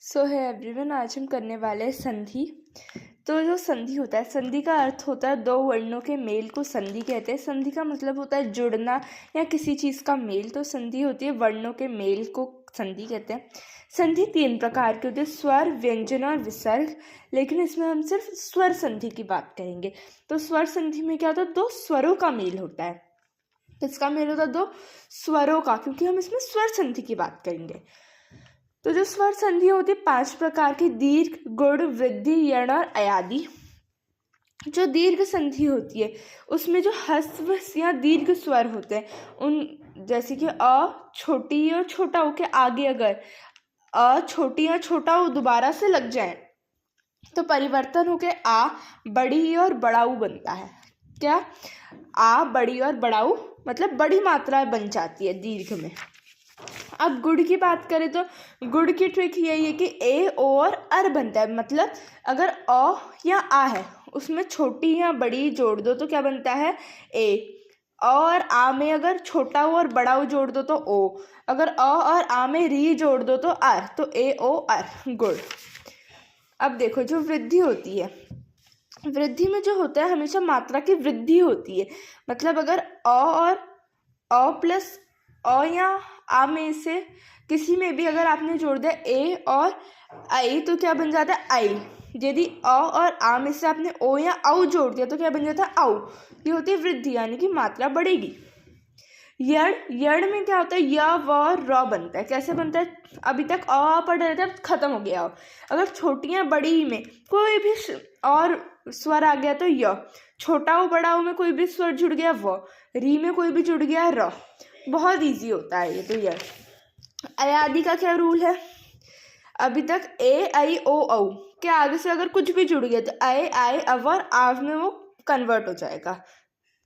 सो है एवरीवन, आज हम करने वाले हैं संधि। तो जो संधि होता है, संधि का अर्थ होता है दो वर्णों के मेल को संधि कहते हैं। संधि का मतलब होता है जुड़ना या किसी चीज़ का मेल। तो संधि होती है वर्णों के मेल को संधि कहते हैं। संधि 3 प्रकार की होती है, स्वर, व्यंजन और विसर्ग। लेकिन इसमें हम सिर्फ स्वर संधि की बात करेंगे। तो स्वर संधि में क्या होता है, दो स्वरों का मेल होता है। किसका मेल होता है? दो स्वरों का, क्योंकि हम इसमें स्वर संधि की बात करेंगे। तो जो स्वर संधि होती है 5 प्रकार की, दीर्घ, गुण, वृद्धि, यण और अयादि। जो दीर्घ संधि होती है उसमें जो ह्रस्व या दीर्घ स्वर होते हैं, उन जैसे कि अ छोटी और छोटा हो के आगे अगर अ छोटी या छोटा हो दोबारा से लग जाए तो परिवर्तन होके आ बड़ी और बड़ाऊ बनता है। क्या? आ बड़ी और बड़ाऊ मतलब बड़ी मात्रा बन जाती है दीर्घ में। अब गुड़ की बात करें तो गुड़ की ट्रिक यही है कि ए, ओ और अर बनता है। मतलब अगर अ या आ है उसमें छोटी या बड़ी जोड़ दो तो क्या बनता है? ए। और आ में अगर छोटा ओ और बड़ा ओ जोड़ दो तो ओ। अगर अ और आ में री जोड़ दो तो अर, तो ए ओ अर, गुड़। अब देखो जो वृद्धि होती है, वृद्धि में जो होता है हमेशा मात्रा की वृद्धि होती है। मतलब अगर अ और अ प्लस अ या आ में से किसी में भी अगर आपने जोड़ दिया ए और आई तो क्या बन जाता है? आई। यदि अ और आ में से आपने ओ या औ जोड़ दिया तो क्या बन जाता है? औ। ये होती है वृद्धि, यानी कि मात्रा बढ़ेगी। यण, यण में क्या होता है? य व र बनता है। कैसे बनता है? अभी तक अ पढ़ रहे थे, अब खत्म हो गया। अगर छोटी या बड़ी में कोई भी और स्वर आ गया तो य, छोटा हो बड़ा हो में कोई भी स्वर जुड़ गया व, री में कोई भी जुड़ गया र। बहुत इजी होता है ये तो। यण। अयादि का क्या रूल है? अभी तक ए आई ओ औ के आगे से अगर कुछ भी जुड़ गया तो आए आए अव और आव में वो कन्वर्ट हो जाएगा।